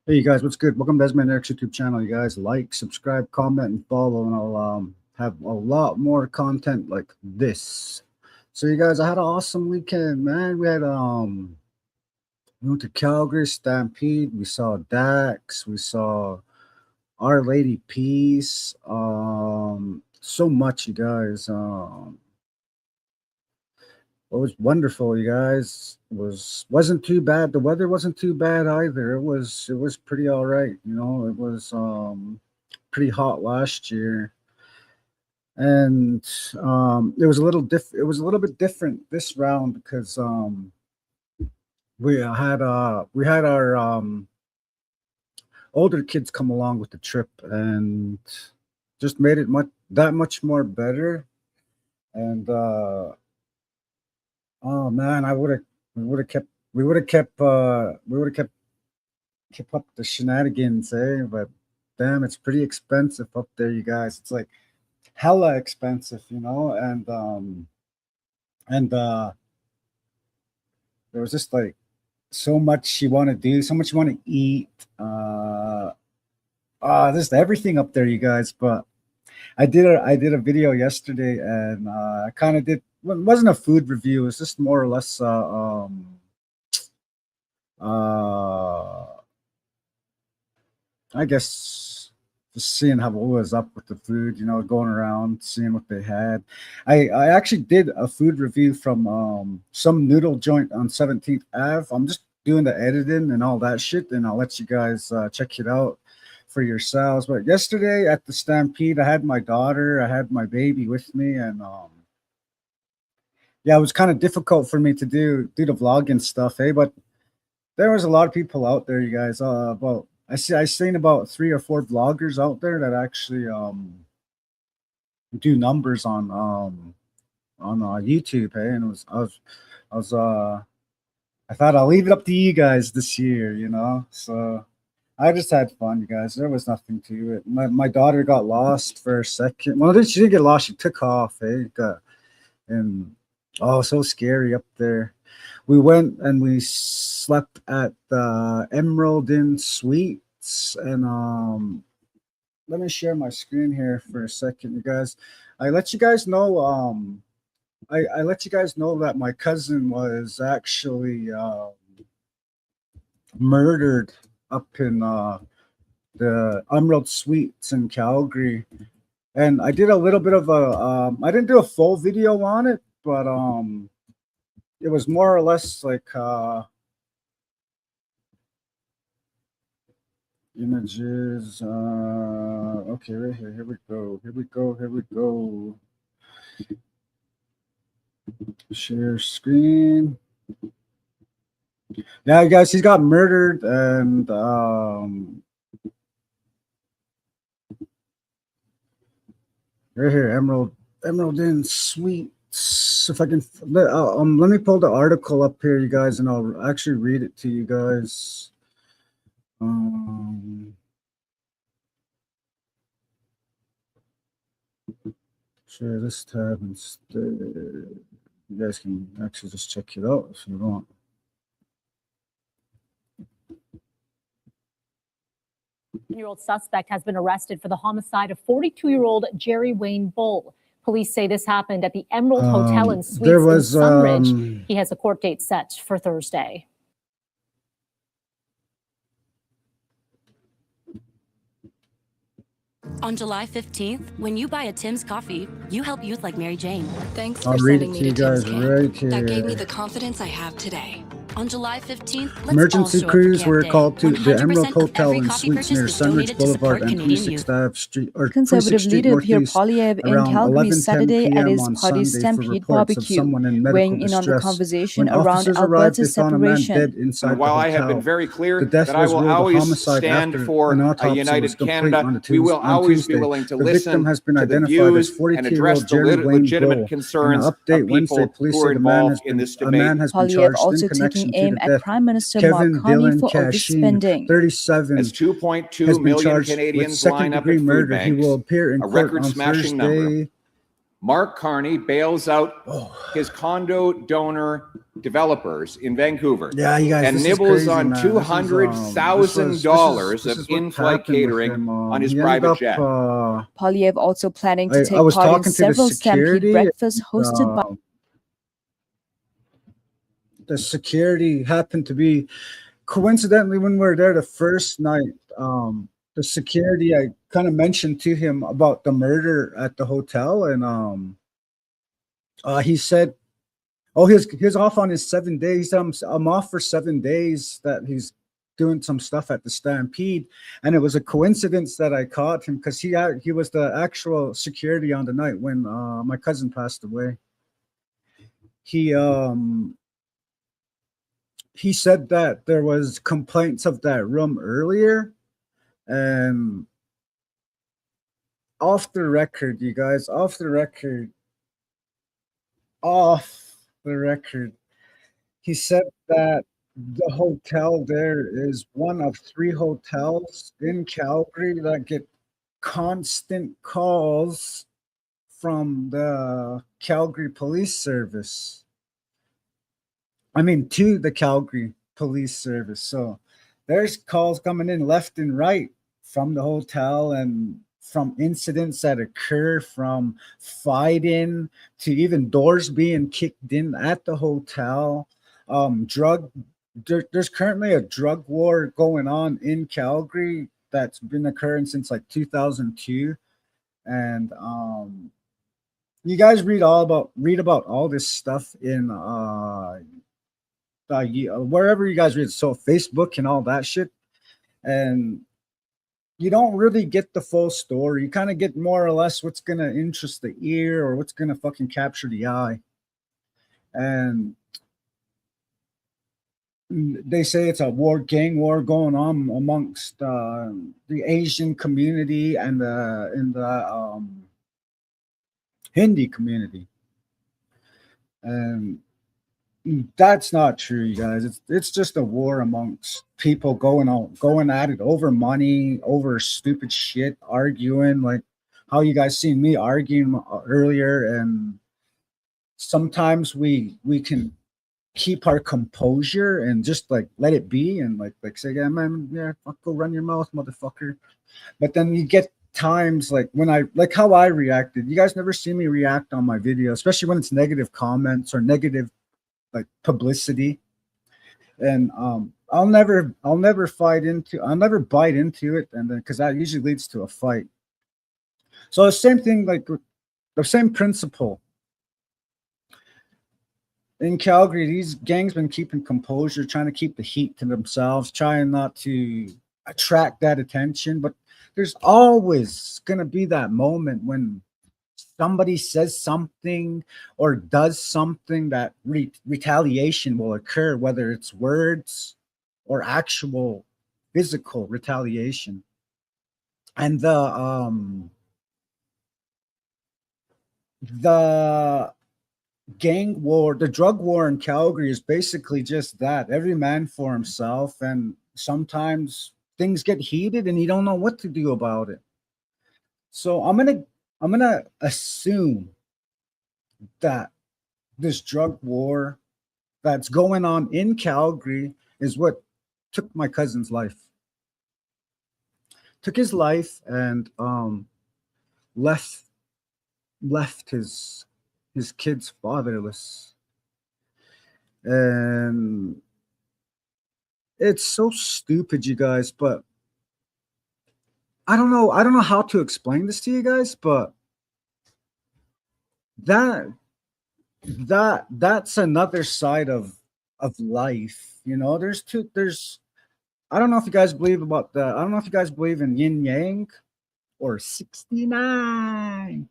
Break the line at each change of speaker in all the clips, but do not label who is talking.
Hey, you guys, what's good? Welcome to Esme&Eric's YouTube channel. You guys like, subscribe, comment, and follow, and I'll have a lot more content like this. So, you guys, I had an awesome weekend, man. We went to Calgary Stampede. We saw Dax. We saw Our Lady Peace. So much, you guys. It was wonderful, you guys. Wasn't too bad. The weather wasn't too bad either. It was pretty all right. It was pretty hot last year, and it was a little it was a little bit different this round because we had our older kids come along with the trip and just made it that much more better. And oh man, we would have kept kept up the shenanigans, eh? But damn, it's pretty expensive up there, you guys. It's like hella expensive, and there was just like so much you want to do, so much you want to eat. Just everything up there, you guys. But I did a video yesterday, and I kind of did. It wasn't a food review. It was just more or less I guess just seeing how it was up with the food, going around seeing what they had. I actually did a food review from some noodle joint on 17th Ave. I'm just doing the editing and all that shit, and I'll let you guys check it out for yourselves. But yesterday at the Stampede, I had my daughter, I had my baby with me, and yeah, it was kind of difficult for me to do the vlogging stuff, but there was a lot of people out there, you guys. I seen about 3 or 4 vloggers out there that actually do numbers on YouTube, and I thought I'll leave it up to you guys this year, So I just had fun, you guys. There was nothing to it. My daughter got lost for a second. Well, she didn't get lost. She took off, and oh, so scary up there. We went and we slept at the Emerald Inn Suites, and let me share my screen here for a second, you guys. I let you guys know I let you guys know that my cousin was actually murdered up in the Emerald Suites in Calgary, and I did a little bit of I didn't do a full video on it, but it was more or less like images. Okay, right here. Here we go. Share screen. Yeah, guys, he got murdered, and right here, Emerald Inn Suite. If I can let me pull the article up here, you guys, and I'll actually read it to you guys. Share this tab instead. You guys can actually just check it out if you want.
Year-old suspect has been arrested for the homicide of 42-year-old Jerry Wayne Bull. Police say this happened at the Emerald Hotel and Suites in Sunridge. He has a court date set for Thursday.
On July 15th, when you buy a Tim's coffee, you help youth like Mary Jane.
Thanks for sending me to Tim's Camp. That gave me the confidence I have today.
On July 15th, let's
emergency
all
crews were
Day.
called to the Emerald
100%
Hotel
every
and
coffee
Suites near
purchase is
Sunridge
donated to
Boulevard
support
and
Canadian
26th
youth.
Ave Street, or
Conservative
26th Street
leader Pierre
Northeast,
Poilievre in
around
Calgary
11:10
Saturday at
p.m.
his
on
party
Sunday for
Stampede
reports of
barbecue,
someone in medical
weighing in on the
distress.
conversation
When
around
officers arrived,
Alberta's
they found a man
separation.
dead inside
And while
the
I
hotel.
have been very clear
The death
that I
was
will
ruled a
always
homicide
stand
after
for
an
a
autopsy was
united
complete
Canada,
on
we will
on
always be
Tuesday.
willing to
The
listen
victim has been
to the
identified as
views and address
42-year-old
the
Jerry Wayne
legitimate
Bull. In
concerns
an update
of
Wednesday,
people
police
who
say
are
the man
involved
has
in
been
this
a
debate.
man has been
Poilievre
charged
also
in connection
taking
to
aim
the
at
death.
Prime Minister
Kevin
Mark Carney
Dillon
for
Cashin,
overspending.
37,
As
has
2.2
been
million
charged with
Canadians line up
second-degree
at food
murder. He
banks,
will appear in
a
court on
record-smashing number.
Thursday.
Mark Carney bails out his condo donor developers in Vancouver,
Yeah, you guys,
and nibbles on $200,000 of in-flight catering on his private jet.
Polyev also planning to take
I was
part in
talking to the
several Stampede
security,
breakfasts hosted by
the security happened to be coincidentally when we were there the first night. The security, I kind of mentioned to him about the murder at the hotel, and he said, "Oh, he's off on his 7 days." He said, I'm off for 7 days. That he's doing some stuff at the Stampede, and it was a coincidence that I caught him because he was the actual security on the night when my cousin passed away. He said that there was complaints of that room earlier, and off the record, you guys, off the record, he said that the hotel there is one of 3 hotels in Calgary that get constant calls from the Calgary Police Service. I mean, to the Calgary Police Service. So there's calls coming in left and right from the hotel, and from incidents that occur, from fighting to even doors being kicked in at the hotel. There's currently a drug war going on in Calgary that's been occurring since like 2002, and you guys read about all this stuff in wherever you guys read, so Facebook and all that shit, and you don't really get the full story. You kind of get more or less what's gonna interest the ear or what's gonna fucking capture the eye. And they say it's a gang war going on amongst the Asian community and the Hindi community, and that's not true, you guys. It's just a war amongst people going at it over money, over stupid shit, arguing like how you guys seen me arguing earlier. And sometimes we can keep our composure and just like let it be and like say, yeah, man, yeah, fuck, go run your mouth, motherfucker. But then you get times like when I like how I reacted. You guys never see me react on my video, especially when it's negative comments or negative like publicity. And I'll never bite into it, and then because that usually leads to a fight. So the same thing, like the same principle in Calgary. These gangs been keeping composure, trying to keep the heat to themselves, trying not to attract that attention. But there's always gonna be that moment when somebody says something or does something that retaliation will occur, whether it's words or actual physical retaliation. And the gang war, the drug war in Calgary is basically just that. Every man for himself, and sometimes things get heated and you don't know what to do about it. So I'm gonna assume that this drug war that's going on in Calgary is what took my cousin's life. Took his life and left his kids fatherless. And it's so stupid, you guys, but I don't know how to explain this to you guys, but that's another side of life. You know, I don't know if you guys believe in yin yang or 69.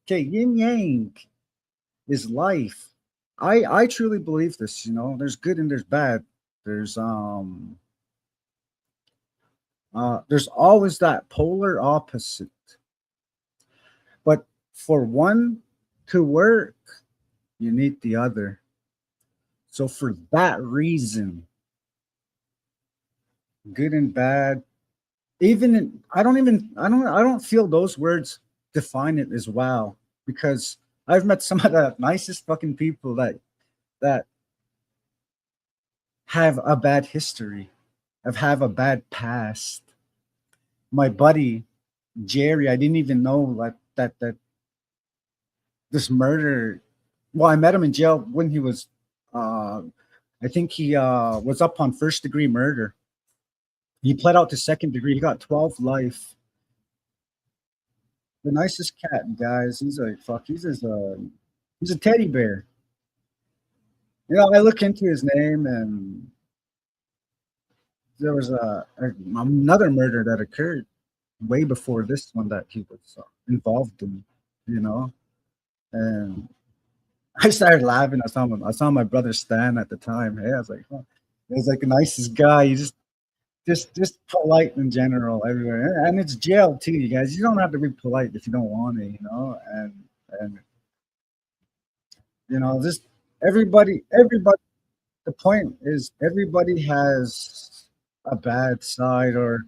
Okay, yin yang is life. I truly believe this, you know. There's good and there's bad. There's always that polar opposite. But for one to work, you need the other. So for that reason, good and bad, I don't feel those words define it as wow, because I've met some of the nicest fucking people that have a bad history, have a bad past. My buddy Jerry, I didn't even know like that this murder. Well, I met him in jail when he was I think he was up on first-degree murder. He pled out to second degree. He got 12 life. The nicest cat, guys. He's a fuck. He's a teddy bear. You know, I look into his name, and there was another murder that occurred way before this one that he was involved in. You know, and I started laughing. I saw my brother Stan at the time. Hey, I was like, oh. He was like the nicest guy. He just polite in general everywhere, and it's jail too, you guys. You don't have to be polite if you don't want to, you know. And you know, just everybody. The point is, everybody has a bad side, or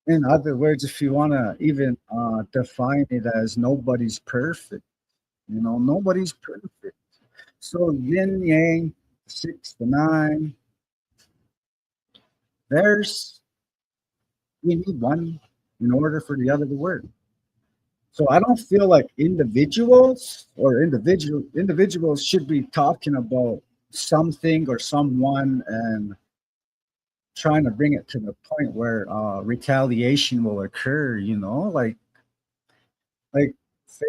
in other words, if you want to even define it as nobody's perfect. You know, nobody's perfect. So yin yang, 6 to 9. We need one in order for the other to work. So I don't feel like individuals should be talking about something or someone and trying to bring it to the point where retaliation will occur. You know, like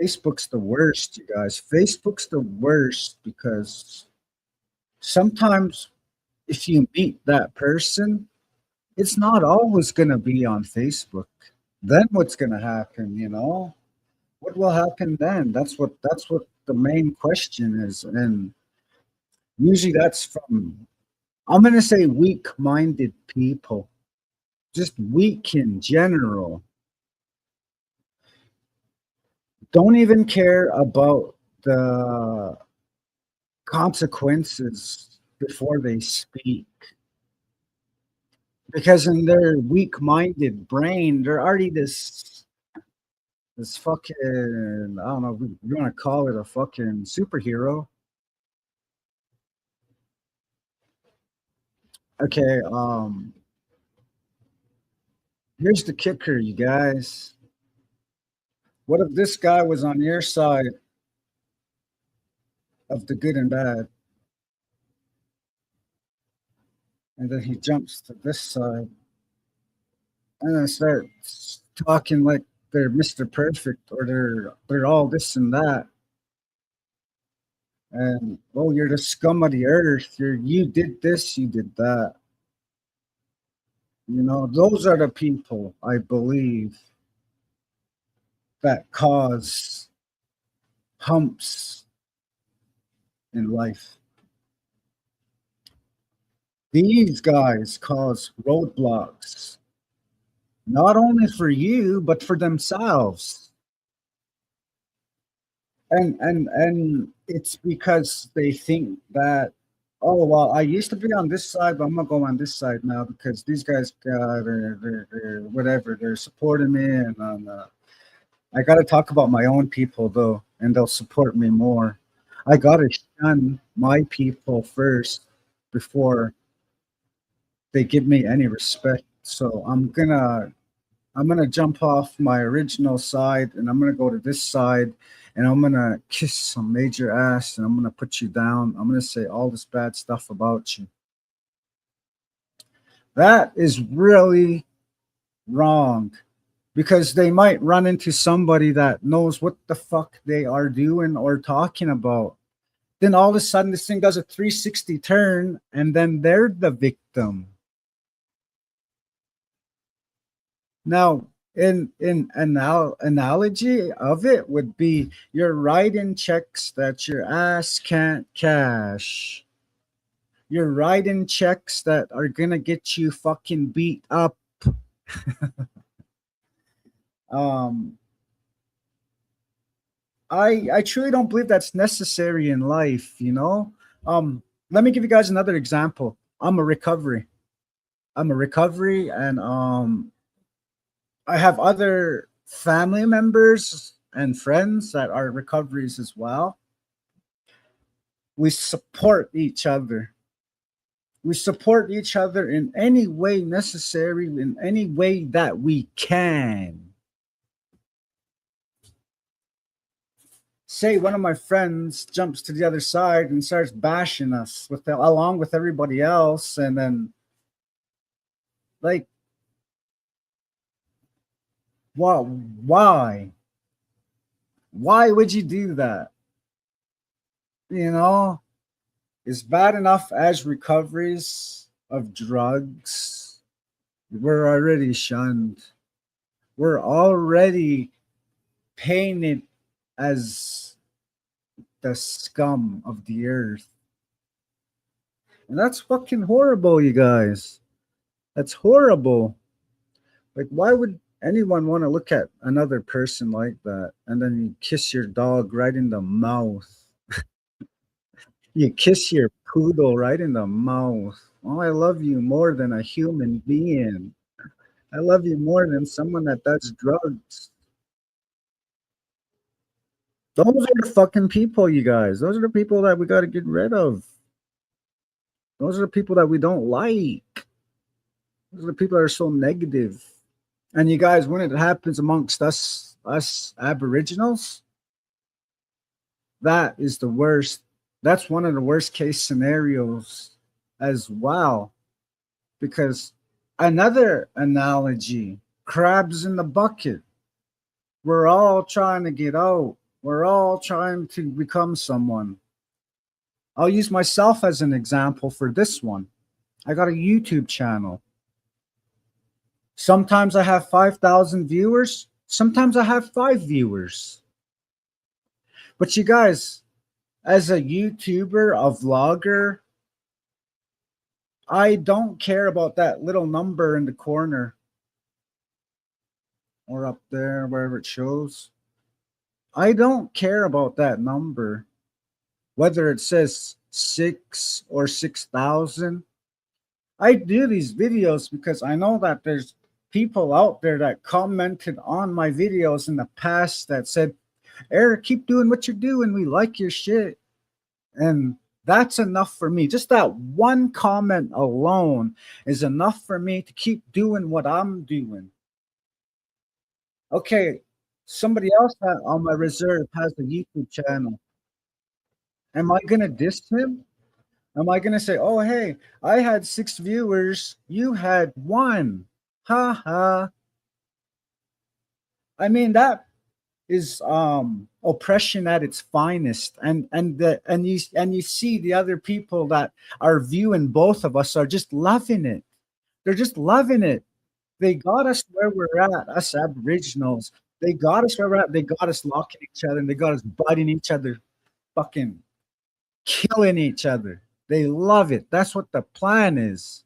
Facebook's the worst, you guys. Facebook's the worst because sometimes if you meet that person, it's not always going to be on Facebook. Then what's going to happen, you know? What will happen then? That's what the main question is. And usually that's from, I'm going to say, weak-minded people. Just weak in general. Don't even care about the consequences before they speak. Because in their weak-minded brain, they're already this fucking, I don't know, you want to call it a fucking superhero. Okay, here's the kicker, you guys. What if this guy was on your side of the good and bad? And then he jumps to this side and then starts talking like they're Mr. Perfect or they're all this and that. And, oh, you're the scum of the earth. You did this, you did that. You know, those are the people, I believe, that cause humps in life. These guys cause roadblocks, not only for you, but for themselves. And it's because they think that, oh, well, I used to be on this side, but I'm gonna go on this side now because these guys, they're whatever, they're supporting me, and I got to talk about my own people, though, and they'll support me more. I got to shun my people first before they give me any respect. So I'm gonna jump off my original side, and I'm gonna go to this side, and I'm gonna kiss some major ass, and I'm gonna put you down. I'm gonna say all this bad stuff about you. That is really wrong. Because they might run into somebody that knows what the fuck they are doing or talking about. Then all of a sudden, this thing does a 360 turn, and then they're the victim. Now, in analogy of it would be you're writing checks that your ass can't cash. You're writing checks that are gonna get you fucking beat up. I truly don't believe that's necessary in life, you know. Let me give you guys another example. I'm a recovery, and I have other family members and friends that are recoveries as well. We support each other. We support each other in any way necessary, in any way that we can. Say one of my friends jumps to the other side and starts bashing us along with everybody else, and then like, why would you do that? You know, it's bad enough as recoveries of drugs. We're already shunned. We're already painted as the scum of the earth. And that's fucking horrible, you guys. That's horrible. Like, why would anyone want to look at another person like that? And then you kiss your dog right in the mouth. You kiss your poodle right in the mouth. Oh, I love you more than a human being. I love you more than someone that does drugs. Those are the fucking people, you guys. Those are the people that we got to get rid of. Those are the people that we don't like. Those are the people that are so negative. And you guys, when it happens amongst us Aboriginals, that is the worst. That's one of the worst case scenarios as well. Because another analogy, crabs in the bucket. We're all trying to get out. We're all trying to become someone. I'll use myself as an example for this one. I got a YouTube channel. Sometimes I have 5,000 viewers. Sometimes I have 5 viewers. But you guys, as a YouTuber, a vlogger, I don't care about that little number in the corner or up there, wherever it shows. I don't care about that number, whether it says 6 or 6,000. I do these videos because I know that there's people out there that commented on my videos in the past that said, Eric, keep doing what you're doing. We like your shit. And that's enough for me. Just that one comment alone is enough for me to keep doing what I'm doing. Okay, somebody else on my reserve has a YouTube channel. Am I going to diss him? Am I going to say, oh, hey, I had 6 viewers. You had 1. Ha ha. I mean, that is oppression at its finest, and you see the other people that are viewing both of us are just loving it. They're just loving it. They got us where we're at, us Aboriginals. They got us where we're at. They got us locking each other, and they got us biting each other, fucking killing each other. They love it. That's what the plan is.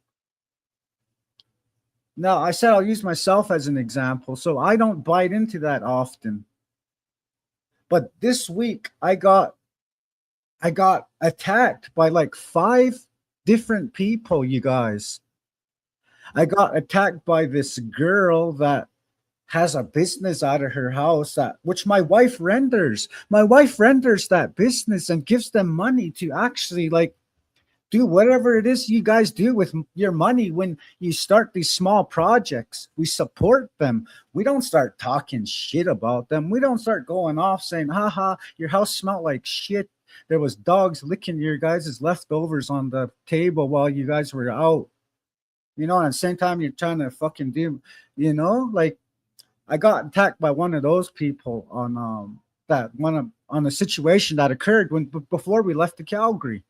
Now, I said I'll use myself as an example, so I don't bite into that often. But this week I got attacked by like 5 different people, you guys. I got attacked by this girl that has a business out of her house which my wife renders. My wife renders that business and gives them money to actually like do whatever it is you guys do with your money when you start these small projects. We support them. We don't start talking shit about them. We don't start going off saying, haha, your house smelled like shit. There was dogs licking your guys' leftovers on the table while you guys were out. You know, and at the same time, you're trying to fucking do, you know, like I got attacked by one of those people on on a situation that occurred before we left to Calgary.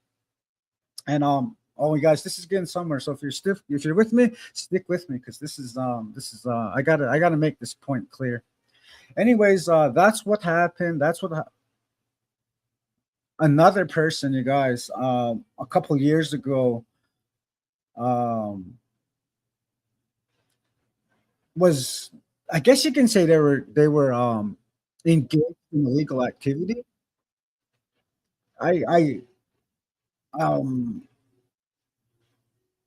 And oh, you guys, this is getting somewhere. So if you're with me, stick with me, because this is I gotta make this point clear. Anyways, that's what happened. That's what another person, you guys, a couple years ago, was, I guess you can say they were engaged in illegal activity.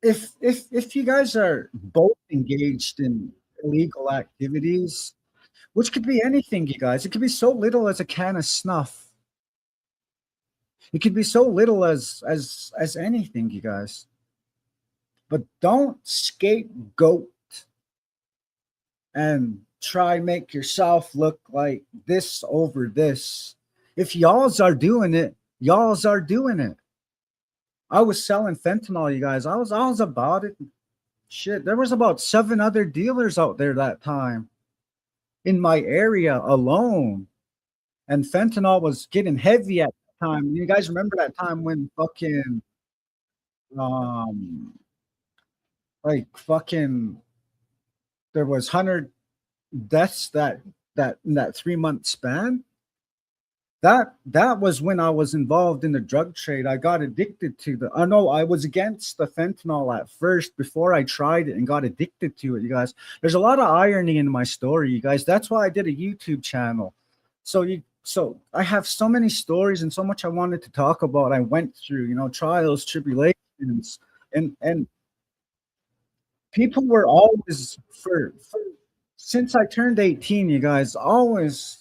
If you guys are both engaged in illegal activities, which could be anything, you guys. It could be so little as a can of snuff. It could be so little as anything, you guys. But don't scapegoat and try make yourself look like this over this. If y'alls are doing it, y'alls are doing it. I was selling fentanyl, you guys. I was about it. Shit, there was about 7 other dealers out there that time in my area alone. And fentanyl was getting heavy at the time. You guys remember that time when fucking there was 100 deaths that in that 3-month span. That was when I was involved in the drug trade. I got addicted to I was against the fentanyl at first before I tried it and got addicted to it, you guys. There's a lot of irony in my story, you guys. That's why I did a YouTube channel. So I have so many stories and so much I wanted to talk about. I went through, trials, tribulations, and people were always since I turned 18, you guys, always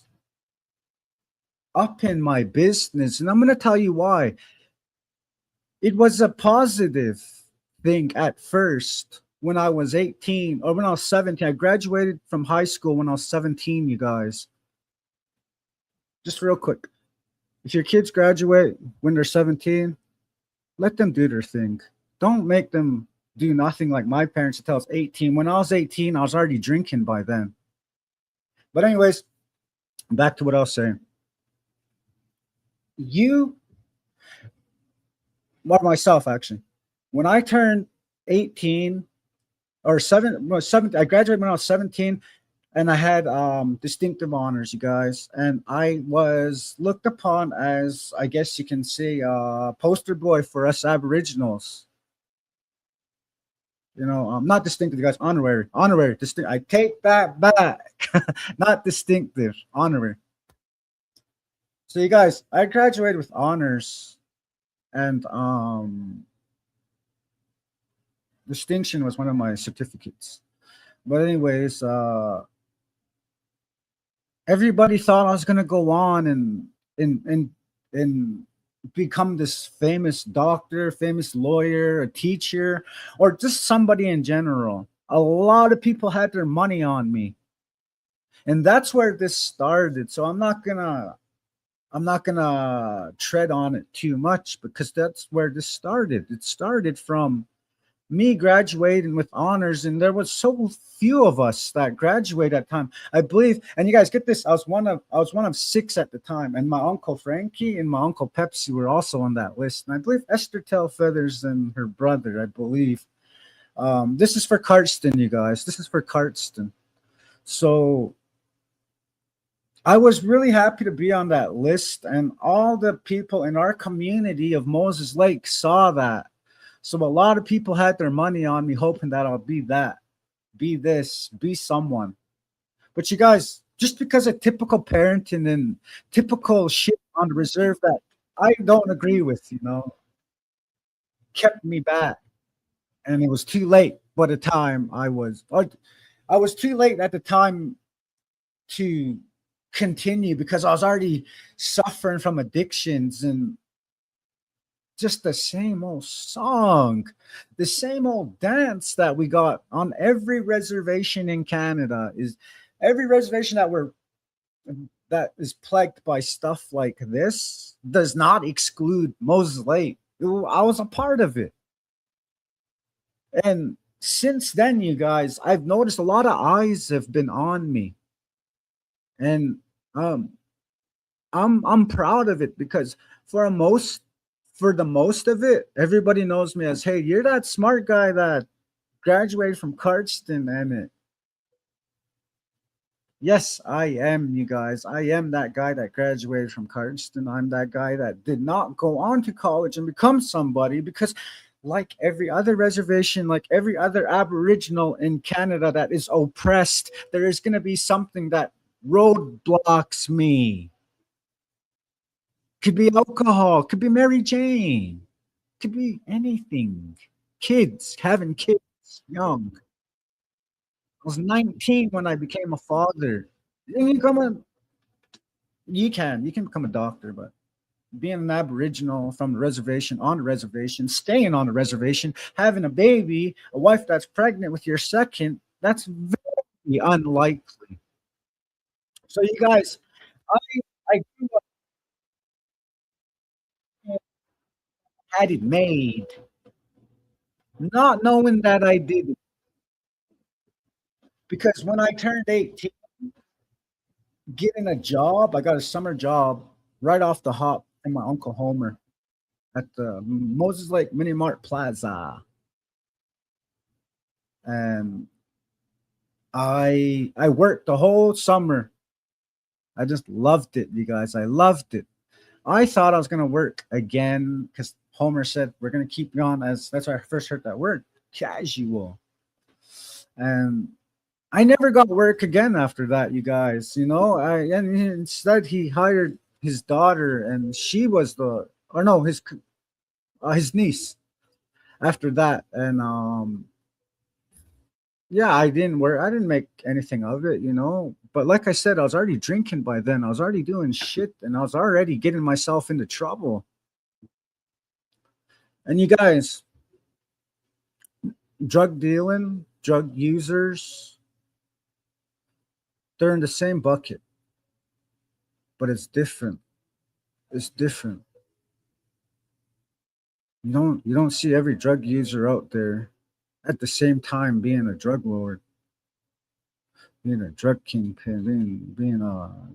up in my business. And I'm going to tell you why. It was a positive thing at first when I was 18 or when I was 17. I graduated from high school when I was 17, you guys. Just real quick. If your kids graduate when they're 17, let them do their thing. Don't make them do nothing like my parents until I was 18. When I was 18, I was already drinking by then. But anyways, back to what I was saying. Myself, actually, when I turned 18 or 17, I graduated when I was 17, and I had distinctive honors, you guys, and I was looked upon as, I guess you can say, poster boy for us Aboriginals. Not distinctive, you guys, honorary, distinct. I take that back. Not distinctive, honorary. So you guys, I graduated with honors, and distinction was one of my certificates. But anyways, everybody thought I was gonna go on and become this famous doctor, famous lawyer, a teacher, or just somebody in general. A lot of people had their money on me, and that's where this started. So I'm not gonna tread on it too much because that's where this started. It started from me graduating with honors, and there was so few of us that graduated at time. I believe, and you guys get this, I was one of 6 at the time, and my uncle Frankie and my uncle Pepsi were also on that list. And I believe Esther Tailfeathers and her brother, I believe. This is for Cardston, you guys. This is for Cardston. So I was really happy to be on that list, and all the people in our community of Moses Lake saw that. So a lot of people had their money on me, hoping that I'll be that, be this, be someone. But you guys, just because of typical parenting and typical shit on the reserve that I don't agree with, kept me back. And it was too late by the time I was too late at the time to continue, because I was already suffering from addictions and just the same old song, the same old dance that we got on every reservation in Canada. Is every reservation that is plagued by stuff like this does not exclude Moses Lake. I was a part of it. And since then, you guys, I've noticed a lot of eyes have been on me. And I'm proud of it, because for the most of it, everybody knows me as, hey, you're that smart guy that graduated from Cardston. And yes, I am, you guys. I am that guy that graduated from Cardston. I'm that guy that did not go on to college and become somebody, because like every other reservation, like every other Aboriginal in Canada that is oppressed, there is going to be something that roadblocks me. Could be alcohol, could be Mary Jane, could be anything. Kids, having kids young. I was 19 when I became a father. you can become a doctor, but being an Aboriginal from the reservation, on the reservation, staying on the reservation, having a baby, a wife that's pregnant with your second, that's very unlikely. So you guys, I grew up, had it made, not knowing that I did it. Because when I turned 18, getting a job, I got a summer job right off the hop from my Uncle Homer at the Moses Lake Mini Mart Plaza. And I worked the whole summer. I just loved it, you guys. I loved it. I thought I was gonna work again because Homer said we're gonna keep you on as that's why I first heard that word, casual. And I never got work again after that, you guys. You know, and instead he hired his daughter, and she was his niece after that. And yeah, I didn't work. I didn't make anything of it, you know. But like I said, I was already drinking by then. I was already doing shit, and I was already getting myself into trouble. And you guys, drug dealing, drug users, they're in the same bucket, but it's different. It's different. You don't see every drug user out there at the same time being a drug lord, being a drug kingpin, being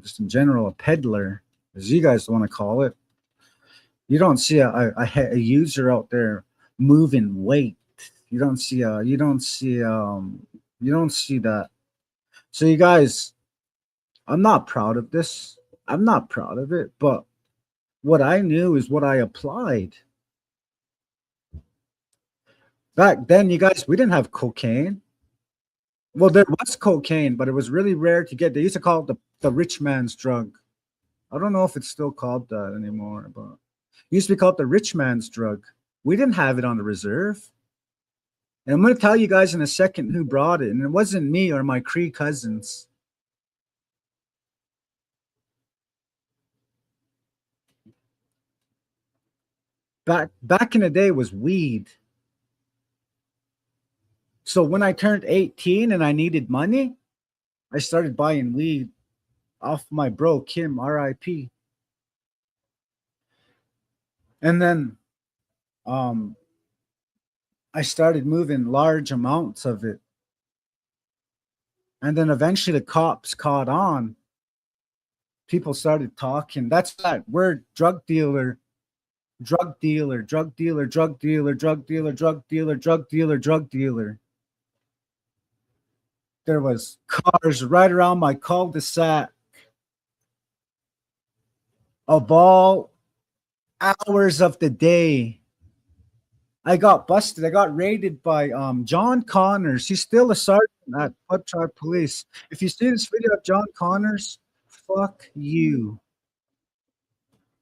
just in general a peddler, as you guys want to call it. You don't see a user out there moving weight. You don't see that. So you guys, I'm not proud of this. I'm not proud of it, but what I knew is what I applied. Back then, you guys, we didn't have cocaine. Well, there was cocaine, but it was really rare to get. They used to call it the rich man's drug. I don't know if it's still called that anymore, but it used to be called the rich man's drug. We didn't have it on the reserve. And I'm going to tell you guys in a second who brought it, and it wasn't me or my Cree cousins. Back in the day was weed. So when I turned 18 and I needed money, I started buying weed off my bro Kim, R.I.P. And then I started moving large amounts of it. And then eventually the cops caught on. People started talking. That's that word, drug dealer. Drug dealer, drug dealer, drug dealer, drug dealer, drug dealer, drug dealer, drug dealer. There was cars right around my cul-de-sac of all hours of the day. I got busted. I got raided by John Connors. He's still a sergeant at Blood Tribe Police. If you see this video of John Connors, fuck you.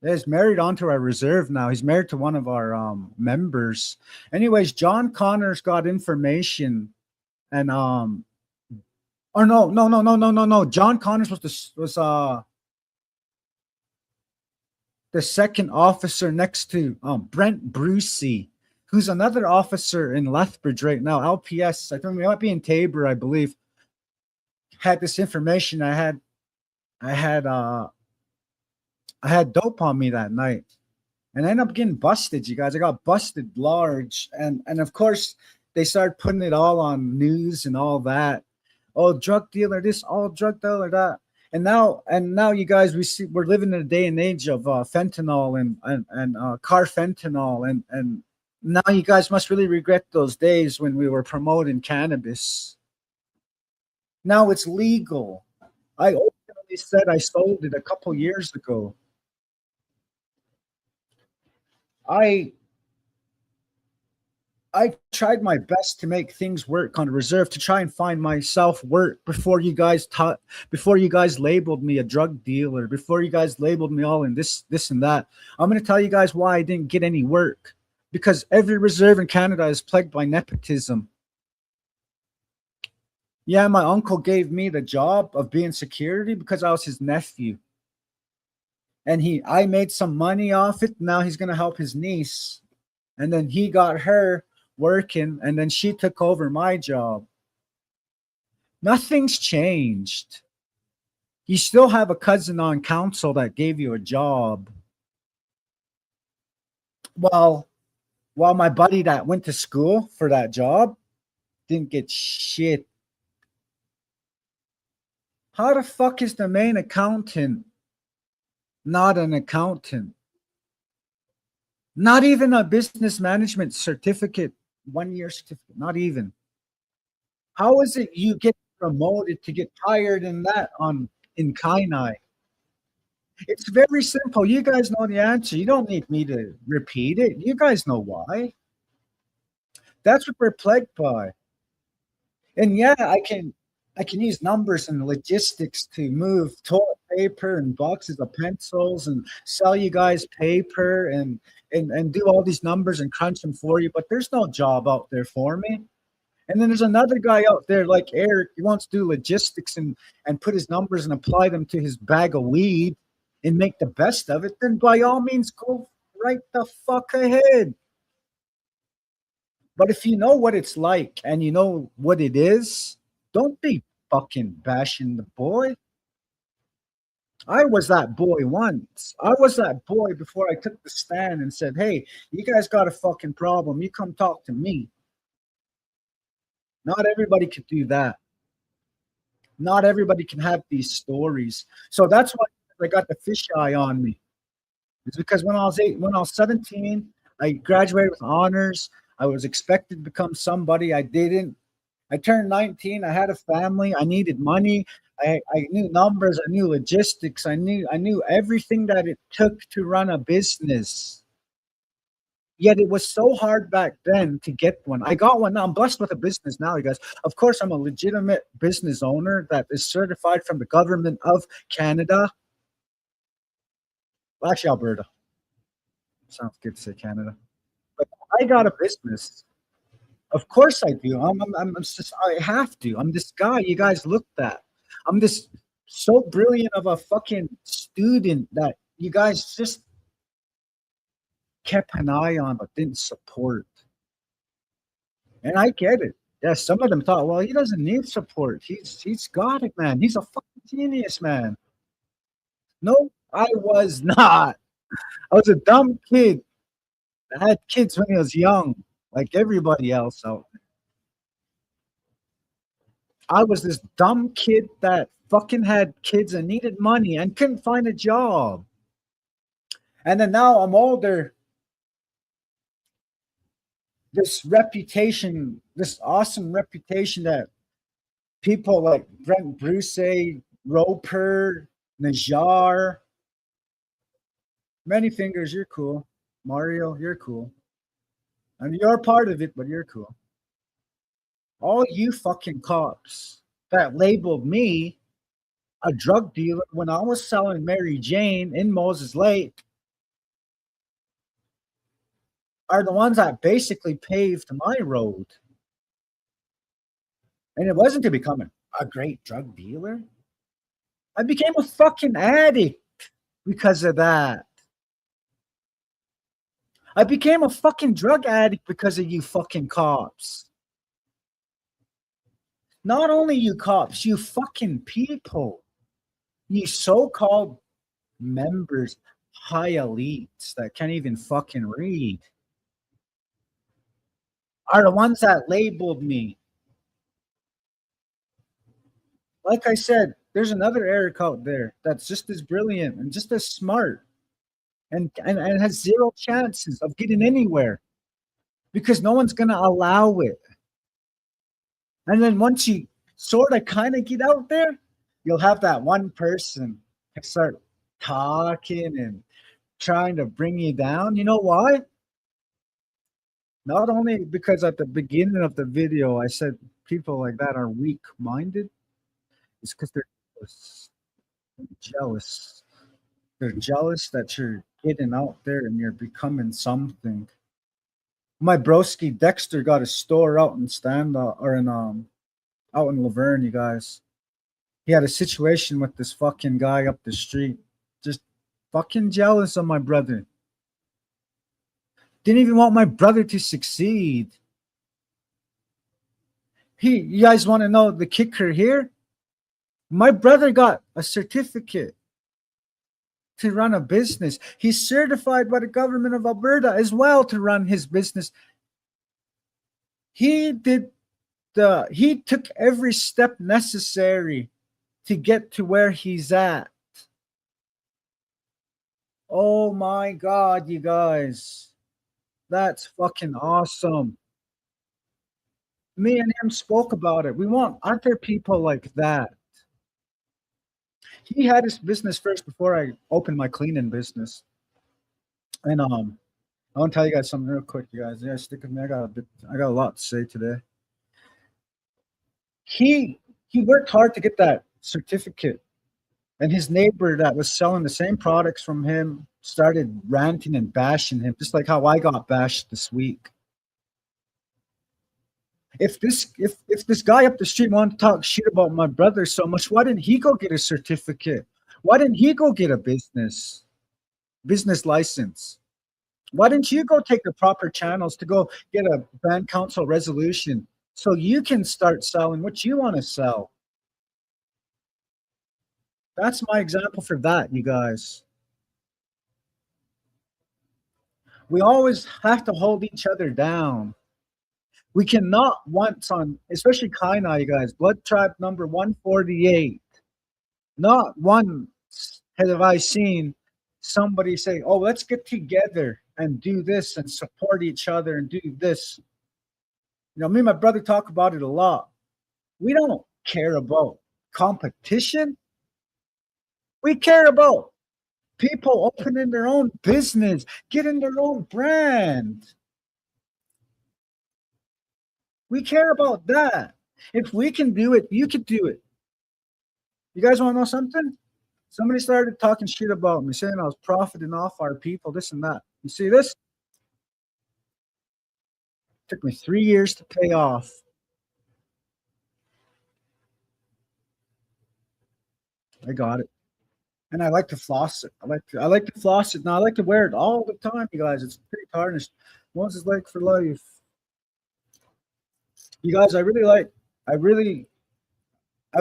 He's married onto our reserve now. He's married to one of our members. Anyways, John Connors got information, and no. John Connors was the second officer next to Brent Brucey, who's another officer in Lethbridge right now. LPS, I think we might be in Tabor, I believe. Had this information. I had dope on me that night, and I ended up getting busted, you guys. I got busted large, and of course they started putting it all on news and all that. Oh, drug dealer this, oh, drug dealer that, and now you guys, we're living in a day and age of fentanyl and carfentanol, and now you guys must really regret those days when we were promoting cannabis. Now it's legal. I openly said I sold it a couple years ago. I tried my best to make things work on the reserve, to try and find myself work before you guys labeled me a drug dealer, before you guys labeled me all in this and that. I'm going to tell you guys why I didn't get any work. Because every reserve in Canada is plagued by nepotism. Yeah, my uncle gave me the job of being security because I was his nephew. And I made some money off it. Now he's gonna help his niece. And then he got her working, and then she took over my job. Nothing's changed. You still have a cousin on council that gave you a job. While my buddy that went to school for that job didn't get shit. How the fuck is the main accountant not an accountant? Not even a business management certificate, 1 year certificate, not even. How is it you get promoted to get hired in that in Kainai? It's very simple. You guys know the answer. You don't need me to repeat it. You guys know why. That's what we're plagued by. And yeah, I can use numbers and logistics to move toilet paper and boxes of pencils and sell you guys paper and do all these numbers and crunch them for you, but there's no job out there for me. And then there's another guy out there like Eric, he wants to do logistics and put his numbers and apply them to his bag of weed and make the best of it. Then by all means, go right the fuck ahead. But if you know what it's like and you know what it is, don't be fucking bashing the boy. I was that boy once. I was that boy before I took the stand and said, hey, you guys got a fucking problem. You come talk to me. Not everybody could do that. Not everybody can have these stories. So that's why I got the fisheye on me. It's because when I was 17, I graduated with honors. I was expected to become somebody. I didn't. I turned 19. I had a family. I needed money. I knew numbers. I knew logistics. I knew everything that it took to run a business. Yet it was so hard back then to get one. I got one now. I'm blessed with a business now, you guys. Of course, I'm a legitimate business owner that is certified from the government of Canada. Well, actually, Alberta. Sounds good to say Canada. But I got a business. Of course I do. I have to. I'm this guy you guys looked at. I'm this so brilliant of a fucking student that you guys just kept an eye on but didn't support. And I get it. Yeah, some of them thought, well, he doesn't need support. He's got it, man. He's a fucking genius, man. No, I was not. I was a dumb kid. I had kids when I was young, like everybody else out there. I was this dumb kid that fucking had kids and needed money and couldn't find a job. And then now I'm older. This reputation, this awesome reputation that people like Brent Bruce, Roper, Najar, Many Fingers, you're cool. Mario, you're cool. And you're part of it, but you're cool. All you fucking cops that labeled me a drug dealer when I was selling Mary Jane in Moses Lake are the ones that basically paved my road. And it wasn't to become a great drug dealer. I became a fucking addict because of that. I became a fucking drug addict because of you fucking cops. Not only you cops, you fucking people. You so-called members, high elites that can't even fucking read are the ones that labeled me. Like I said, there's another Eric out there that's just as brilliant and just as smart and has zero chances of getting anywhere because no one's going to allow it. And then once you sort of kind of get out there, you'll have that one person start talking and trying to bring you down. You know why? Not only because at the beginning of the video, I said people like that are weak-minded. It's because they're jealous. They're jealous that you're getting out there and you're becoming something. My broski Dexter got a store out in out in Laverne, you guys. He had a situation with this fucking guy up the street. Just fucking jealous of my brother. Didn't even want my brother to succeed. You guys want to know the kicker here? My brother got a certificate to run a business. He's certified by the government of Alberta as well to run his business. He took every step necessary to get to where he's at. Oh my God, you guys. That's fucking awesome. Me and him spoke about it. We want other people like that. He had his business first before I opened my cleaning business. And I want to tell you guys something real quick, you guys. Yeah, stick with me. I got a lot to say today. He worked hard to get that certificate. And his neighbor that was selling the same products from him started ranting and bashing him, just like how I got bashed this week. If this guy up the street wanted to talk shit about my brother so much, why didn't he go get a certificate? Why didn't he go get a business license? Why didn't you go take the proper channels to go get a band council resolution so you can start selling what you want to sell? That's my example for that, you guys. We always have to hold each other down. We cannot once on, especially Kainai, you guys, blood tribe number 148. Not once have I seen somebody say, oh, let's get together and do this and support each other and do this. You know, me and my brother talk about it a lot. We don't care about competition. We care about people opening their own business, getting their own brand. We care about that. If we can do it, you can do it. You guys want to know something? Somebody started talking shit about me, saying I was profiting off our people, this and that. You see this? It took me 3 years to pay off. I got it. And I like to floss it. I like to floss it. Now I like to wear it all the time, you guys. It's pretty tarnished. Once is like for life. You guys, I've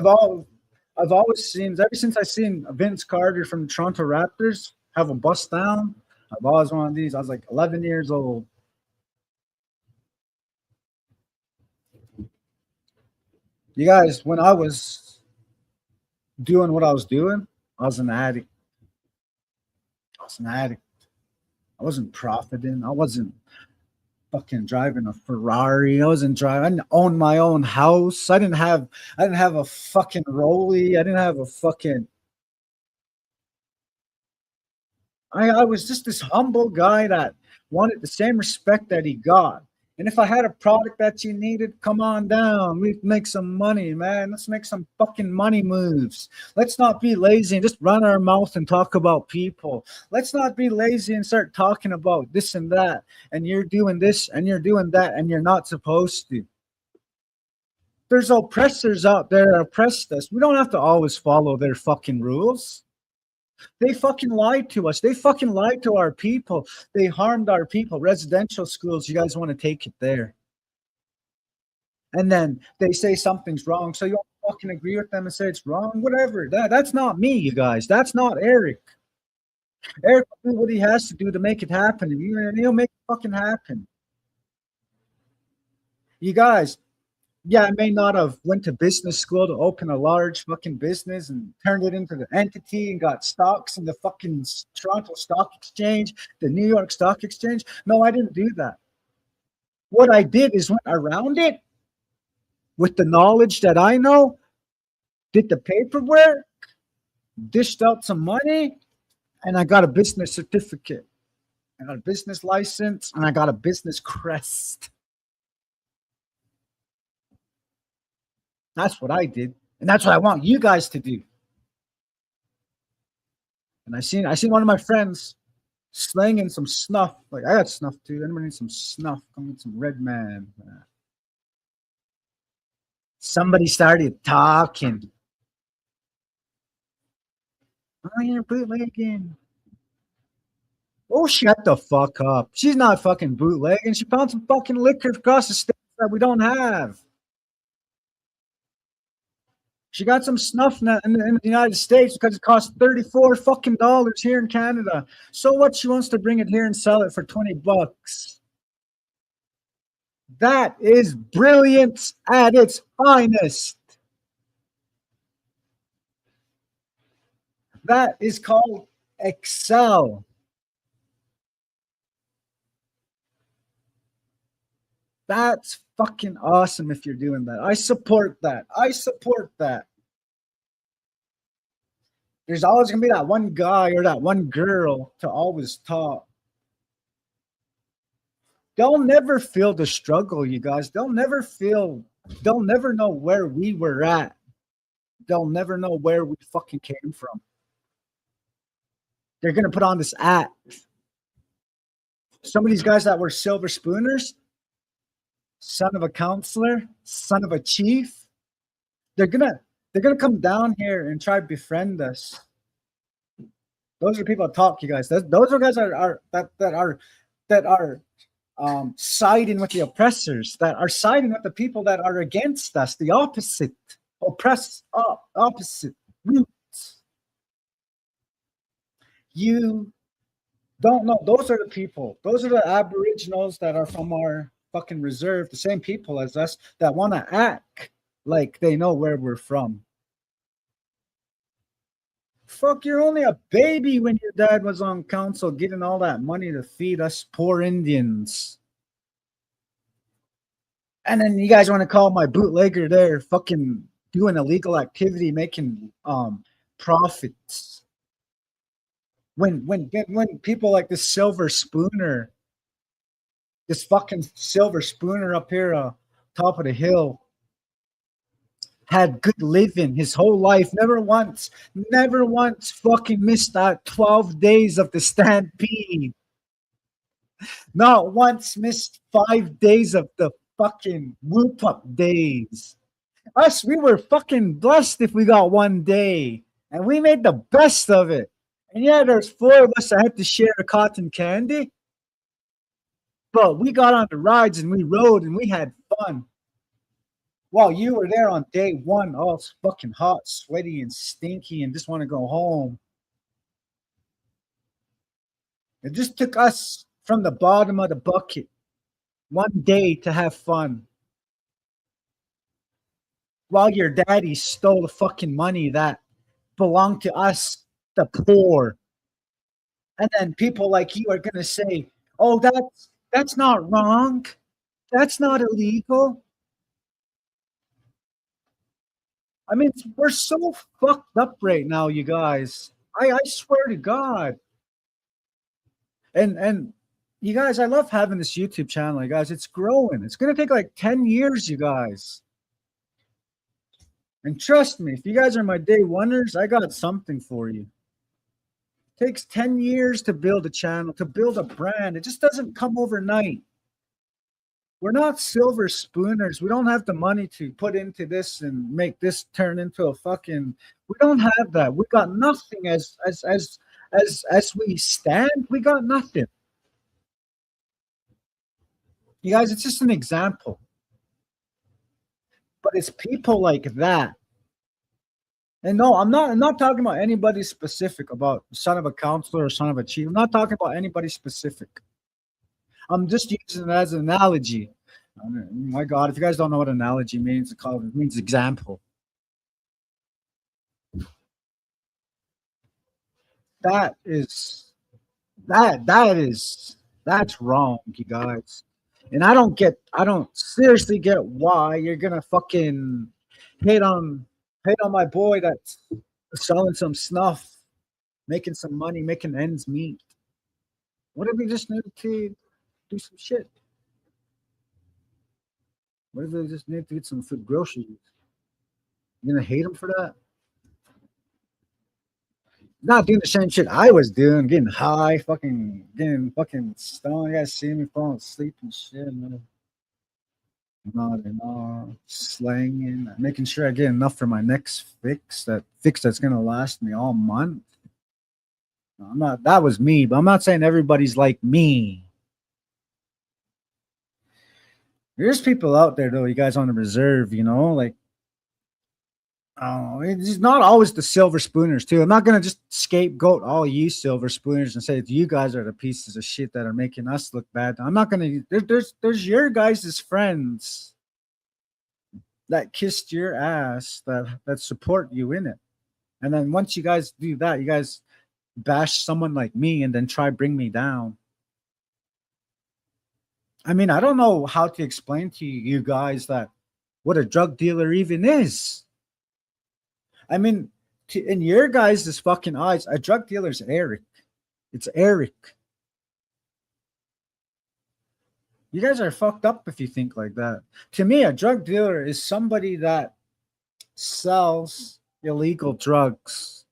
always seen, ever since I seen Vince Carter from the Toronto Raptors have a bust down, I've always wanted these. I was like 11 years old. You guys, when I was doing what I was doing, I was an addict. I wasn't profiting. I wasn't fucking driving a Ferrari. I didn't own my own house. I didn't have a fucking Rollie. I didn't have a fucking. I was just this humble guy that wanted the same respect that he got. And if I had a product that you needed, come on down. We'd make some money, man. Let's make some fucking money moves. Let's not be lazy and just run our mouth and talk about people. Let's not be lazy and start talking about this and that. And you're doing this and you're doing that and you're not supposed to. There's oppressors out there that oppressed us. We don't have to always follow their fucking rules. They fucking lied to us. They fucking lied to our people. They harmed our people. Residential schools, you guys want to take it there. And then they say something's wrong. So you don't fucking agree with them and say it's wrong. Whatever. That's not me, you guys. That's not Eric. Eric will do what he has to do to make it happen. And he'll make it fucking happen. You guys, yeah, I may not have went to business school to open a large fucking business and turned it into the entity and got stocks in the fucking Toronto Stock Exchange, the New York Stock Exchange. No, I didn't do that. What I did is went around it with the knowledge that I know, did the paperwork, dished out some money, and I got a business certificate. I got a business license, and I got a business crest. That's what I did, and that's what I want you guys to do. And I seen one of my friends slanging some snuff. Like, I got snuff too. Anybody need some snuff? Come get some Red Man. Somebody started talking. Oh, you're bootlegging. Oh, shut the fuck up. She's not fucking bootlegging. She found some fucking liquor across the state that we don't have. She got some snuff in the United States because it costs $34 fucking dollars here in Canada. So what? She wants to bring it here and sell it for $20. That is brilliance at its finest. That is called Excel. That's fucking awesome if you're doing that. I support that. I support that. There's always going to be that one guy or that one girl to always talk. They'll never feel the struggle, you guys. They'll never know where we were at. They'll never know where we fucking came from. They're going to put on this act. Some of these guys that were silver spooners, son of a counselor, son of a chief, they're gonna come down here and try to befriend us. Those are people that talk, you guys. Those are guys that are siding with the oppressors, that are siding with the people that are against us, the opposite, opposite roots. You don't know. Those are the people. Those are the Aboriginals that are from our fucking reserve, the same people as us that want to act like they know where we're from. Fuck, you're only a baby when your dad was on council getting all that money to feed us poor Indians. And then you guys want to call my bootlegger there fucking doing illegal activity, making profits. When people like this silver spooner, this fucking silver spooner up here top of the hill, had good living his whole life, never once fucking missed that 12 days of the stampede. Not once missed 5 days of the fucking whoop up days. Us, we were fucking blessed if we got 1 day, and we made the best of it. And yeah, there's 4 of us that had to share the cotton candy, but we got on the rides and we rode and we had fun. While you were there on day 1, all fucking hot, sweaty, and stinky, and just want to go home. It just took us from the bottom of the bucket 1 day to have fun. While your daddy stole the fucking money that belonged to us, the poor. And then people like you are going to say, oh, that's not wrong. That's not illegal. I mean, we're so fucked up right now, you guys. I swear to God. And you guys, I love having this YouTube channel, you guys. It's growing. It's going to take like 10 years, you guys. And trust me, if you guys are my day oneers, I got something for you. It takes 10 years to build a channel, to build a brand. It just doesn't come overnight. We're not silver spooners. We don't have the money to put into this and make this turn into a fucking. We don't have that. We got nothing as we stand. We got nothing. You guys, it's just an example. But it's people like that. And no, I'm not talking about anybody specific, about son of a counselor or son of a chief. I'm not talking about anybody specific. I'm just using it as an analogy. Oh my God, if you guys don't know what analogy means, it means example. That's wrong, you guys. And I don't seriously get why you're gonna fucking hate on my boy that's selling some snuff, making some money, making ends meet. What if we just need to do some shit? What if they just need to get some food, groceries? You gonna hate him for that? Not doing the same shit I was doing, getting high, getting fucking stoned. You guys see me falling asleep and shit, man. Slanging, making sure I get enough for my next fix. That fix that's gonna last me all month. I'm not. That was me, but I'm not saying everybody's like me. There's people out there though. You guys on the reserve, like. Oh, it's not always the silver spooners too. I'm not gonna just scapegoat all you silver spooners and say you guys are the pieces of shit that are making us look bad. I'm not gonna. There's your guys' friends that kissed your ass that support you in it, and then once you guys do that, you guys bash someone like me and then try bring me down. I mean, I don't know how to explain to you guys that what a drug dealer even is. I mean, in your guys' fucking eyes, a drug dealer's Eric. It's Eric. You guys are fucked up if you think like that. To me, a drug dealer is somebody that sells illegal drugs.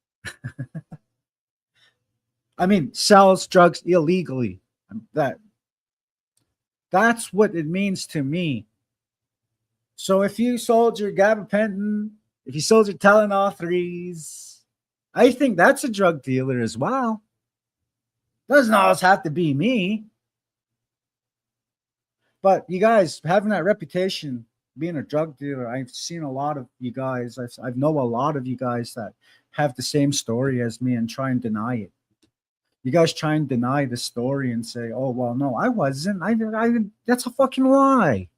I mean, sells drugs illegally. That's what it means to me. So if you sold your gabapentin, if you sold your Tylenol 3s, I think that's a drug dealer as well. Doesn't always have to be me. But you guys having that reputation, being a drug dealer, I've seen a lot of you guys. I know a lot of you guys that have the same story as me and try and deny it. You guys try and deny the story and say, "Oh well, no, I wasn't. I that's a fucking lie."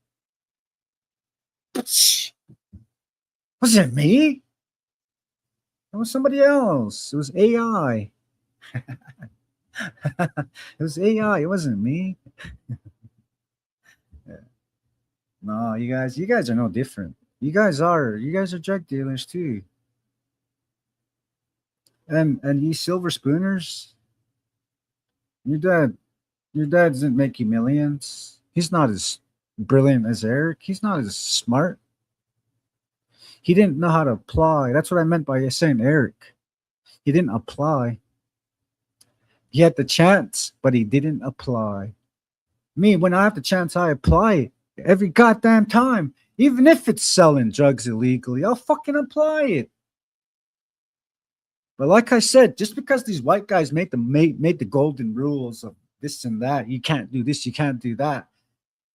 Was it me? It was somebody else. It was AI. It was AI. It wasn't me. Yeah. No, you guys are no different. You guys are drug dealers too. And you silver spooners, your dad doesn't make you millions. He's not as brilliant as Eric. He's not as smart. He didn't know how to apply. That's what I meant by saying Eric. He didn't apply. He had the chance, but he didn't apply. Me, when I have the chance, I apply it every goddamn time. Even if it's selling drugs illegally, I'll fucking apply it. But like I said, just because these white guys made the golden rules of this and that, you can't do this, you can't do that.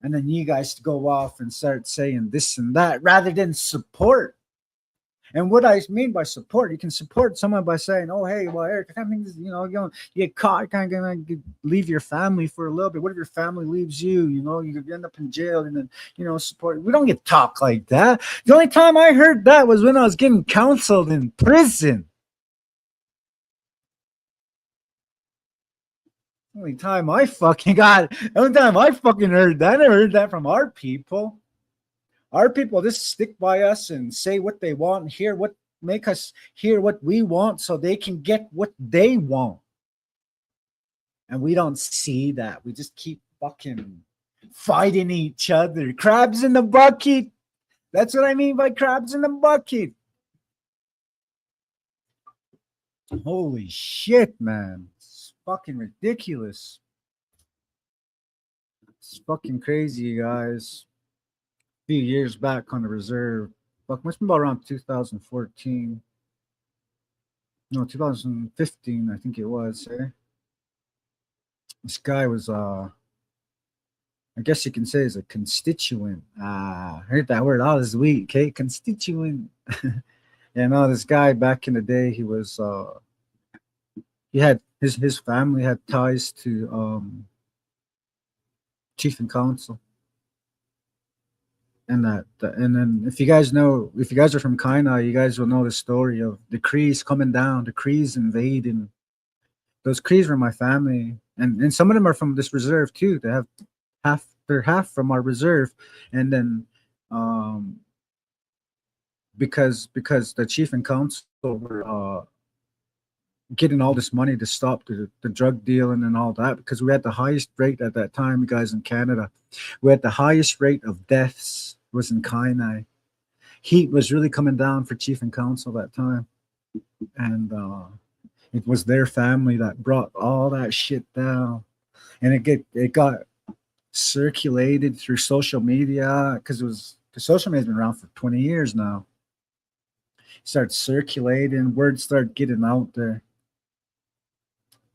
And then you guys go off and start saying this and that rather than support. And what I mean by support, you can support someone by saying, "Oh, hey, well, Eric, I kind of think this, you get caught, kind of gonna leave your family for a little bit. What if your family leaves you? You end up in jail, and then support." We don't get talk like that. The only time I heard that was when I was getting counseled in prison. The only time I fucking heard that. I never heard that from our people. Our people just stick by us and say what they want and make us hear what we want so they can get what they want. And we don't see that. We just keep fucking fighting each other. Crabs in the bucket. That's what I mean by crabs in the bucket. Holy shit, man. It's fucking ridiculous. It's fucking crazy, you guys. Few years back on the reserve. Fuck, must be about around 2014. No, 2015, I think it was. This guy was I guess you can say is a constituent. I heard that word all this week, okay? Constituent. This guy back in the day, he was he had his family had ties to chief and council. And then if you guys are from Kainai, you guys will know the story of the Crees coming down, the Crees invading. Those Crees were my family, and some of them are from this reserve too. They're half from our reserve, and then because the chief and council were getting all this money to stop the drug dealing and all that, because we had the highest rate at that time, guys, in Canada. We had the highest rate of deaths was in Kainai. Heat was really coming down for chief and council that time, and it was their family that brought all that shit down, and it got circulated through social media, because social media's been around for 20 years now. Started circulating, words started getting out there.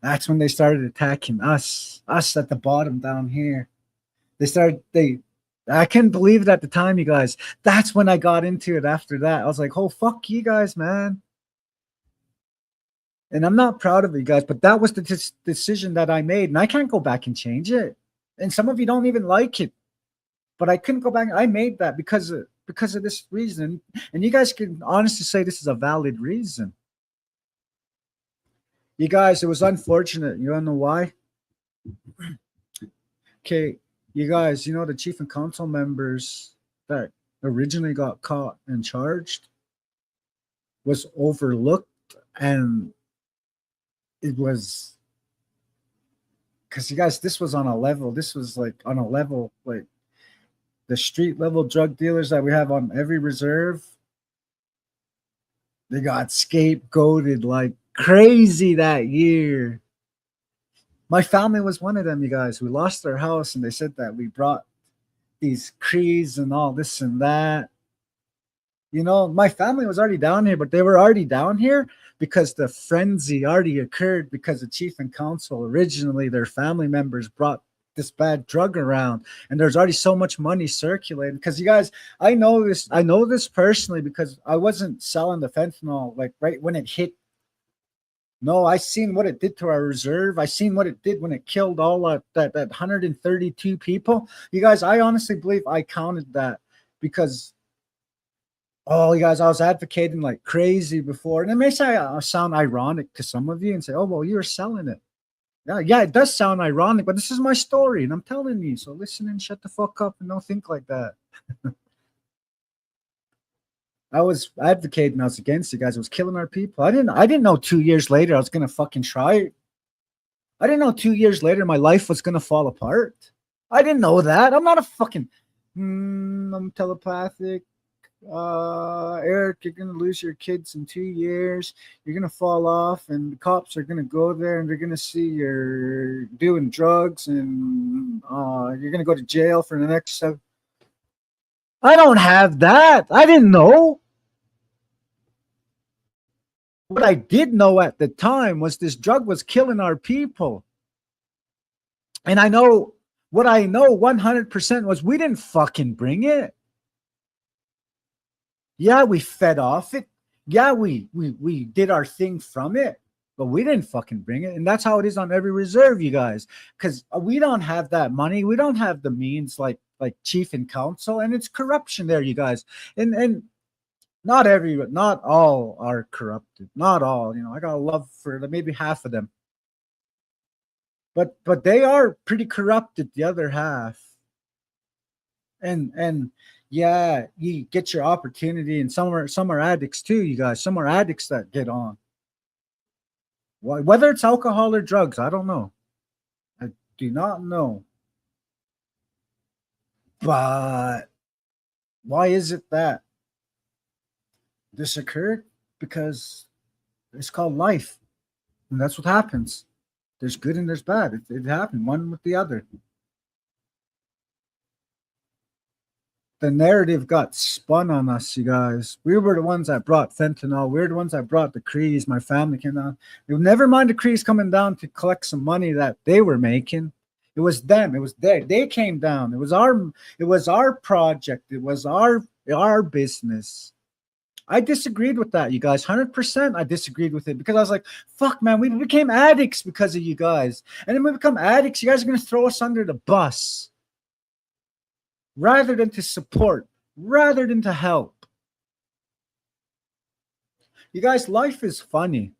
That's when they started attacking us at the bottom down here. I couldn't believe it at the time, you guys. That's when I got into it after that. I was like, oh, fuck you guys, man. And I'm not proud of it, you guys, but that was the decision that I made, and I can't go back and change it. And some of you don't even like it, but I couldn't go back. I made that because of this reason. And you guys can honestly say this is a valid reason. You guys, it was unfortunate. You don't know why? Okay, you guys, you know the chief and council members that originally got caught and charged was overlooked, and it was because, you guys, this was on a level. This was like on a level like the street level drug dealers that we have on every reserve. They got scapegoated like crazy that year. My family was one of them, you guys. We lost our house, and they said that we brought these creeds and all this and that. You know, my family was already down here, but they were already down here because the frenzy already occurred, because the chief and council, originally their family members brought this bad drug around, and there's already so much money circulating. Because, you guys, I know this personally, because I wasn't selling the fentanyl like right when it hit. No, I seen what it did to our reserve. I seen what it did when it killed all that 132 people. You guys, I honestly believe I counted that, because, oh, you guys, I was advocating like crazy before. And it may sound ironic to some of you and say, oh, well, you were selling it. Yeah, it does sound ironic, but this is my story, and I'm telling you. So listen and shut the fuck up and don't think like that. I was advocating, I was against you guys. It was killing our people. I didn't know 2 years later I was gonna fucking try it. I didn't know 2 years later my life was gonna fall apart. I didn't know that. I'm not a fucking I'm telepathic. Eric, you're gonna lose your kids in 2 years. You're gonna fall off, and the cops are gonna go there, and they're gonna see you're doing drugs, and you're gonna go to jail for the next 7. I don't have that. I didn't know. What I did know at the time was this drug was killing our people. And I know what I know 100% was we didn't fucking bring it. Yeah, we fed off it. Yeah, we did our thing from it, but we didn't fucking bring it. And that's how it is on every reserve, you guys, because we don't have that money. We don't have the means like chief and council, and it's corruption there, you guys. And not all are corrupted. Not all, you know. I got a love for maybe half of them. But they are pretty corrupted, the other half. And yeah, you get your opportunity, and some are addicts too, you guys. Some are addicts that get on. Whether it's alcohol or drugs, I don't know. I do not know. But why is it that this occurred? Because it's called life, and that's what happens. There's good and there's bad. It happened one with the other. The narrative got spun on us, you guys. We were the ones that brought fentanyl. We were the ones that brought the Crees. My family came down. Never mind the Crees coming down to collect some money that they were making. It was them. It was they came down. It was our project. It was our business. I disagreed with that, you guys. 100% I disagreed with it, because I was like, fuck, man, we became addicts because of you guys. And then we become addicts, you guys are going to throw us under the bus. Rather than to support, rather than to help. You guys, life is funny.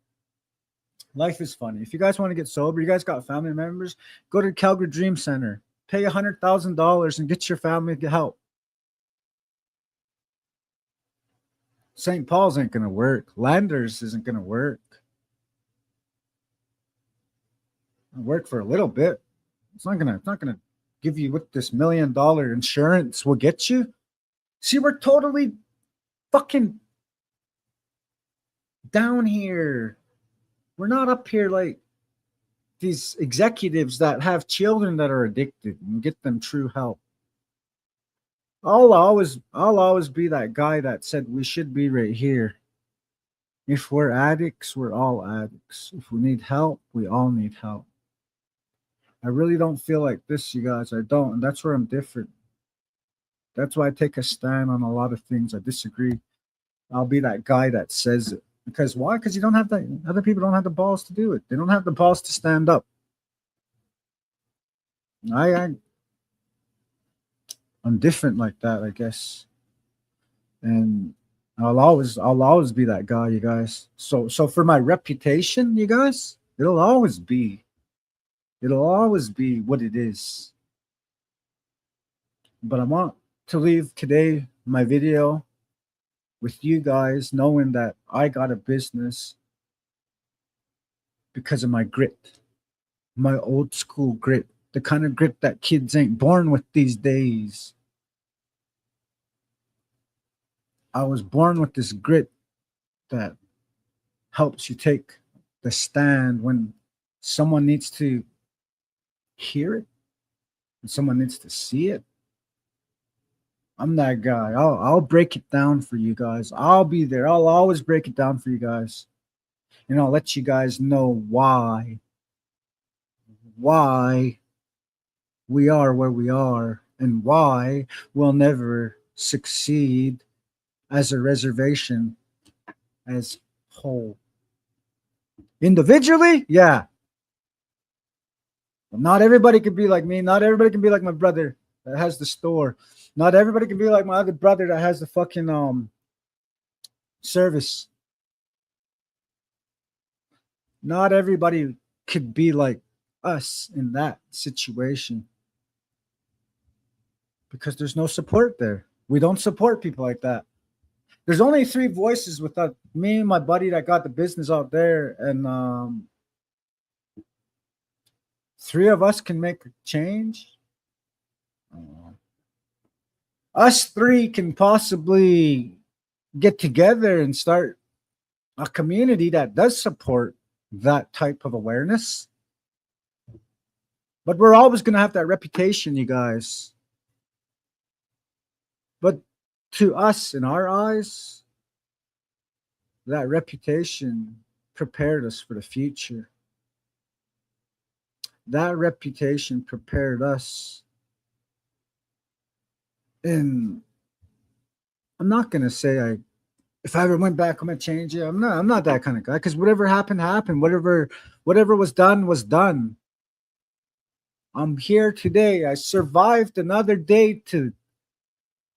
Life is funny. If you guys want to get sober, you guys got family members, go to the Calgary Dream Center, pay $100,000 and get your family to help. St. Paul's ain't going to work. Landers isn't going to work. It'll work for a little bit. It's not going to give you what this $1 million insurance will get you. See, we're totally fucking down here. We're not up here like these executives that have children that are addicted and get them true help. I'll always be that guy that said we should be right here. If we're addicts, we're all addicts. If we need help, we all need help. I really don't feel like this, you guys. I don't, and that's where I'm different. That's why I take a stand on a lot of things. I disagree. I'll be that guy that says it. Because why? Because you don't have that. Other people don't have the balls to do it. They don't have the balls to stand up. I'm different like that, I guess. And I'll always be that guy, you guys. So for my reputation, you guys, it'll always be what it is. But I want to leave today my video with you guys knowing that I got a business because of my grit, my old school grit, the kind of grit that kids ain't born with these days. I was born with this grit that helps you take the stand when someone needs to hear it and someone needs to see it. I'm that guy. I'll break it down for you guys. I'll be there. I'll always break it down for you guys. And I'll let you guys know why we are where we are and why we'll never succeed as a reservation as whole. Individually, yeah. But not everybody can be like me. Not everybody can be like my brother that has the store. Not everybody can be like my other brother that has the fucking service. Not everybody could be like us in that situation because there's no support there. We don't support people like that. There's only 3 voices without me and my buddy that got the business out there, and 3 of us can make a change. Us 3 can possibly get together and start a community that does support that type of awareness. But we're always going to have that reputation, you guys. But to us, in our eyes, that reputation prepared us for the future. That reputation prepared us. And I'm not going to say if I ever went back, I'm going to change it. I'm not that kind of guy, because whatever happened, happened. Whatever was done, was done. I'm here today. I survived another day to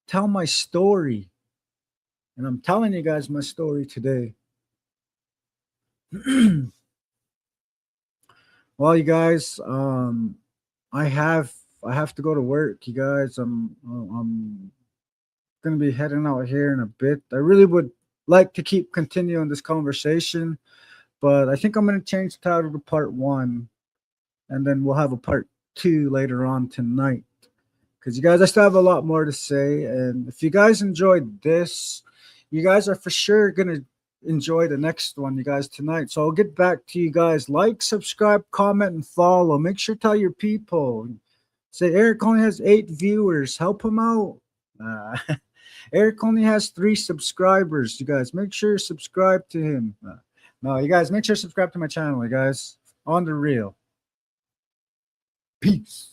tell my story. And I'm telling you guys my story today. Well, you guys, I have to go to work, you guys. I'm gonna be heading out here in a bit. I really would like to keep continuing this conversation, but I think I'm gonna change the title to part 1, and then we'll have a part 2 later on tonight. Because you guys, I still have a lot more to say, and if you guys enjoyed this, you guys are for sure gonna enjoy the next one, you guys, tonight. So I'll get back to you guys. Like, subscribe, comment, and follow. Make sure to tell your people. Say Eric only has 8 viewers. Help him out. Eric only has 3 subscribers. You guys, make sure you subscribe to him. No, you guys, make sure to subscribe to my channel, you guys. On the real. Peace.